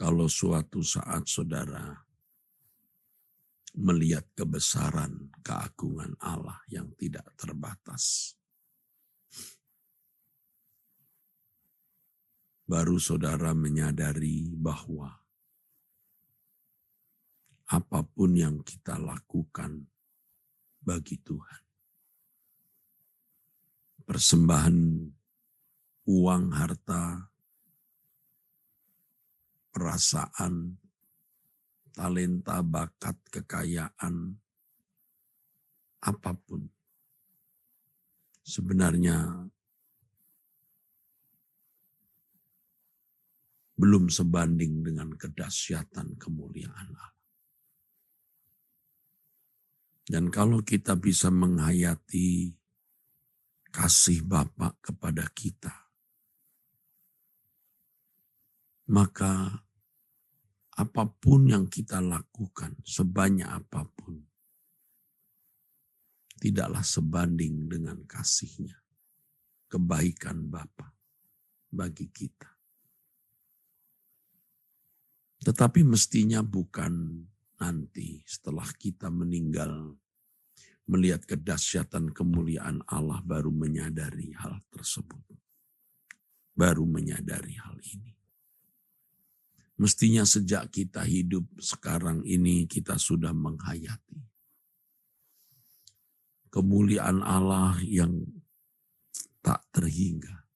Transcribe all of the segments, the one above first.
Kalau suatu saat saudara melihat kebesaran, keagungan Allah yang tidak terbatas, baru saudara menyadari bahwa apapun yang kita lakukan bagi Tuhan, persembahan uang, harta, perasaan, talenta, bakat, kekayaan, apapun, sebenarnya belum sebanding dengan kedahsyatan kemuliaan Allah. Dan kalau kita bisa menghayati kasih Bapa kepada kita, maka apapun yang kita lakukan, sebanyak apapun, tidaklah sebanding dengan kasih-Nya, kebaikan Bapa bagi kita. Tetapi mestinya bukan nanti setelah kita meninggal, melihat kedahsyatan kemuliaan Allah baru menyadari hal tersebut. Baru menyadari hal ini. Mestinya sejak kita hidup sekarang ini kita sudah menghayati kemuliaan Allah yang tak terhingga.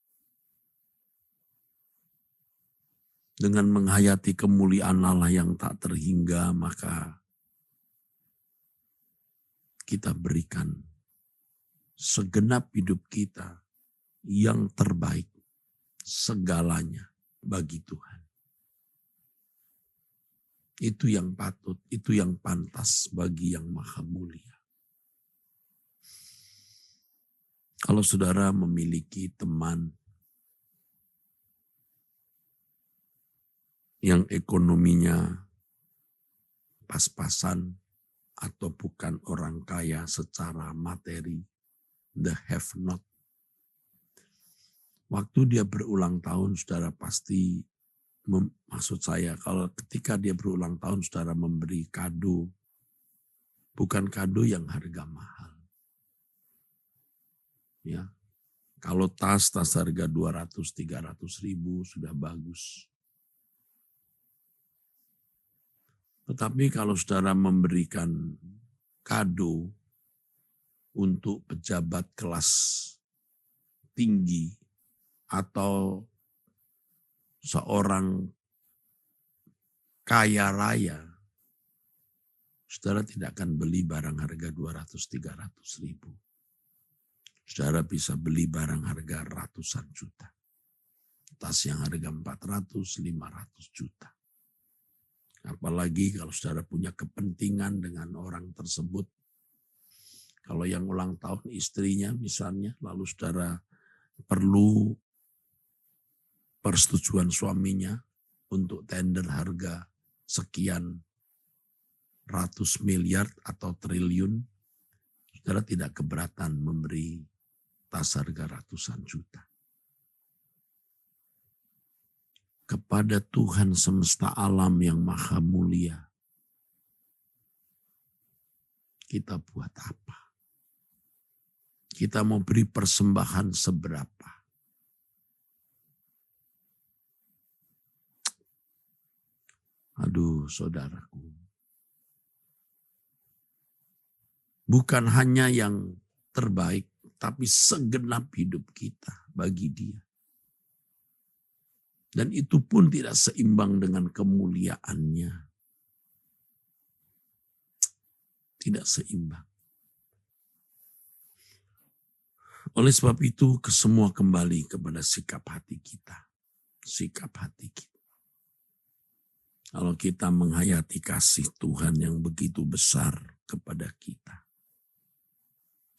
Dengan menghayati kemuliaan Allah yang tak terhingga, maka kita berikan segenap hidup kita yang terbaik, segalanya bagi Tuhan. Itu yang patut, itu yang pantas bagi yang maha mulia. Kalau saudara memiliki teman yang ekonominya pas-pasan atau bukan orang kaya secara materi, the have not. Waktu dia berulang tahun, saudara pasti, maksud saya, kalau ketika dia berulang tahun, saudara memberi kado, bukan kado yang harga mahal. Ya, kalau tas harga 200-300 ribu sudah bagus. Tetapi kalau saudara memberikan kado untuk pejabat kelas tinggi atau seorang kaya raya, saudara tidak akan beli barang harga 200-300 ribu. Saudara bisa beli barang harga ratusan juta. Tas yang harga 400-500 juta. Apalagi kalau saudara punya kepentingan dengan orang tersebut. Kalau yang ulang tahun istrinya misalnya, lalu saudara perlu persetujuan suaminya untuk tender harga sekian ratus miliar atau triliun, saudara tidak keberatan memberi tas harga ratusan juta. Kepada Tuhan semesta alam yang maha mulia, kita buat apa? Kita mau beri persembahan seberapa? Aduh, saudaraku. Bukan hanya yang terbaik, tapi segenap hidup kita bagi Dia. Dan itu pun tidak seimbang dengan kemuliaannya. Tidak seimbang. Oleh sebab itu, semua kembali kepada sikap hati kita. Sikap hati kita. Kalau kita menghayati kasih Tuhan yang begitu besar kepada kita,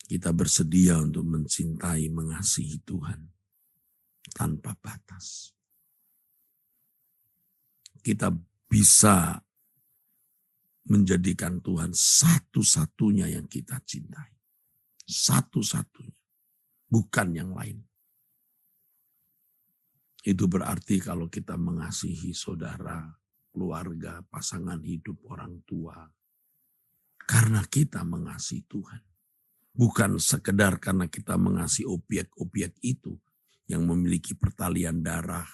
kita bersedia untuk mencintai, mengasihi Tuhan tanpa batas. Kita bisa menjadikan Tuhan satu-satunya yang kita cintai. Satu-satunya. Bukan yang lain. Itu berarti kalau kita mengasihi saudara, keluarga, pasangan hidup, orang tua. Karena kita mengasihi Tuhan. Bukan sekedar karena kita mengasihi objek-objek itu yang memiliki pertalian darah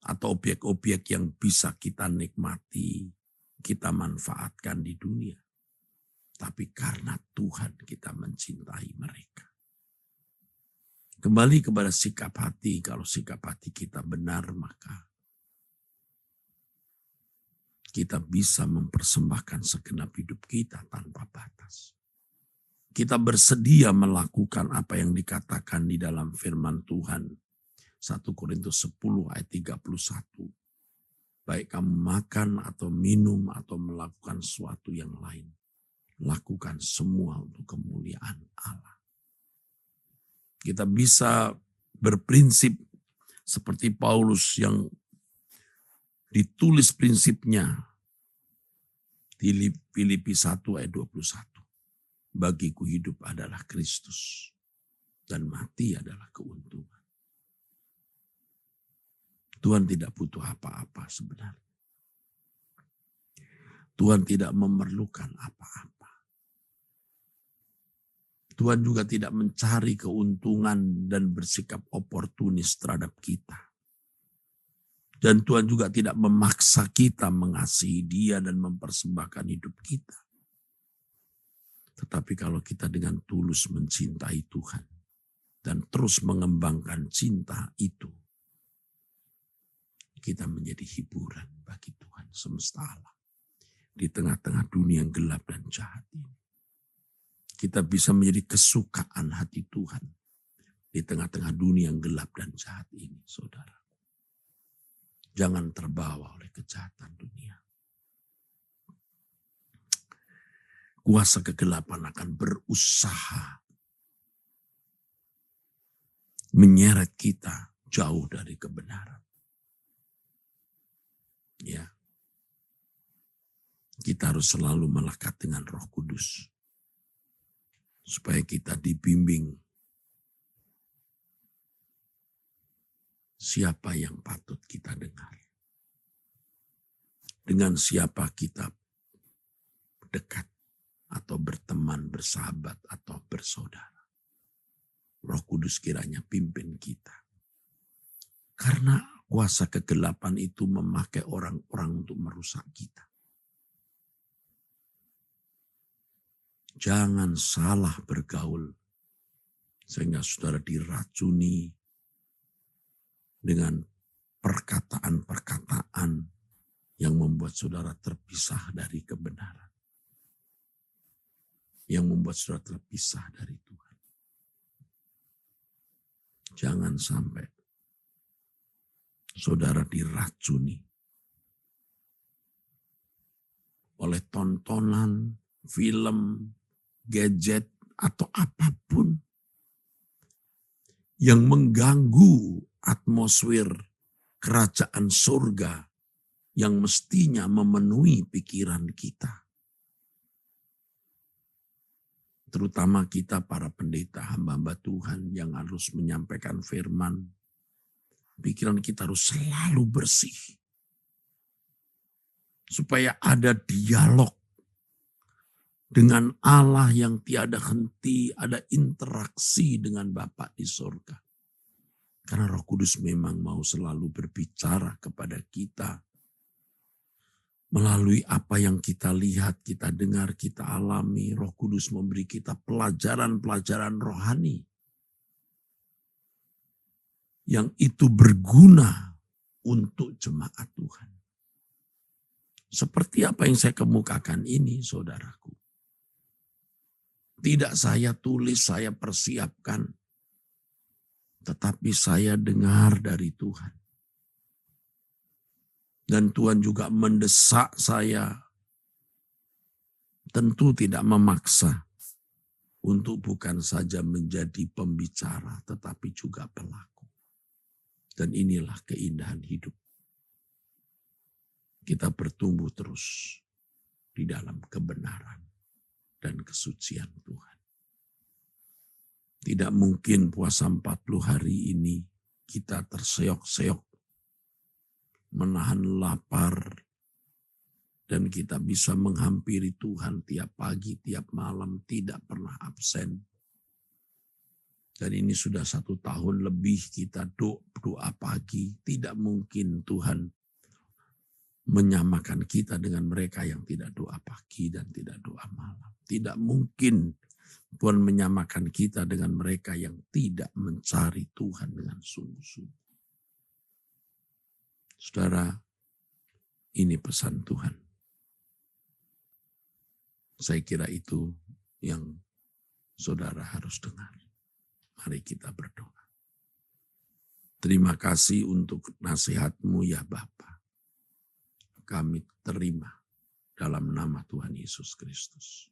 atau objek-objek yang bisa kita nikmati, kita manfaatkan di dunia. Tapi karena Tuhan kita mencintai mereka. Kembali kepada sikap hati, kalau sikap hati kita benar maka kita bisa mempersembahkan segenap hidup kita tanpa batas. Kita bersedia melakukan apa yang dikatakan di dalam firman Tuhan. 1 Korintus 10 ayat 31. Baik kamu makan atau minum atau melakukan sesuatu yang lain. Lakukan semua untuk kemuliaan Allah. Kita bisa berprinsip seperti Paulus yang ditulis prinsipnya di Filipi 1 ayat 21. Bagiku hidup adalah Kristus dan mati adalah keuntungan. Tuhan tidak butuh apa-apa sebenarnya. Tuhan tidak memerlukan apa-apa. Tuhan juga tidak mencari keuntungan dan bersikap oportunis terhadap kita. Dan Tuhan juga tidak memaksa kita mengasihi Dia dan mempersembahkan hidup kita. Tetapi kalau kita dengan tulus mencintai Tuhan dan terus mengembangkan cinta itu, kita menjadi hiburan bagi Tuhan semesta alam. Di tengah-tengah dunia yang gelap dan jahat ini. Kita bisa menjadi kesukaan hati Tuhan. Di tengah-tengah dunia yang gelap dan jahat ini, saudara. Jangan terbawa oleh kejahatan dunia. Kuasa kegelapan akan berusaha menyeret kita jauh dari kebenaran. Ya. Kita harus selalu melekat dengan Roh Kudus. Supaya kita dibimbing. Siapa yang patut kita dengar. Dengan siapa kita dekat. Atau berteman, bersahabat, atau bersaudara. Roh Kudus kiranya pimpin kita. Karena kuasa kegelapan itu memakai orang-orang untuk merusak kita. Jangan salah bergaul. Sehingga saudara diracuni dengan perkataan-perkataan yang membuat saudara terpisah dari kebenaran. Yang membuat saudara terpisah dari Tuhan. Jangan sampai saudara diracuni oleh tontonan, film, gadget, atau apapun yang mengganggu atmosfer kerajaan surga yang mestinya memenuhi pikiran kita. Terutama kita para pendeta, hamba-hamba Tuhan yang harus menyampaikan firman. Pikiran kita harus selalu bersih. Supaya ada dialog dengan Allah yang tiada henti, ada interaksi dengan Bapa di surga. Karena Roh Kudus memang mau selalu berbicara kepada kita. Melalui apa yang kita lihat, kita dengar, kita alami, Roh Kudus memberi kita pelajaran-pelajaran rohani. Yang itu berguna untuk jemaat Tuhan. Seperti apa yang saya kemukakan ini, saudaraku. Tidak saya tulis, saya persiapkan. Tetapi saya dengar dari Tuhan. Dan Tuhan juga mendesak saya, tentu tidak memaksa, untuk bukan saja menjadi pembicara, tetapi juga pelaku. Dan inilah keindahan hidup. Kita bertumbuh terus di dalam kebenaran dan kesucian Tuhan. Tidak mungkin puasa 40 hari ini kita terseok-seok, menahan lapar, Dan kita bisa menghampiri Tuhan tiap pagi, tiap malam, tidak pernah absen. Dan ini sudah 1 tahun lebih kita doa pagi. Tidak mungkin Tuhan menyamakan kita dengan mereka yang tidak doa pagi dan tidak doa malam. Tidak mungkin Tuhan menyamakan kita dengan mereka yang tidak mencari Tuhan dengan sungguh-sungguh. Saudara, ini pesan Tuhan. Saya kira itu yang saudara harus dengar. Mari kita berdoa. Terima kasih untuk nasihat-Mu ya Bapa. Kami terima dalam nama Tuhan Yesus Kristus.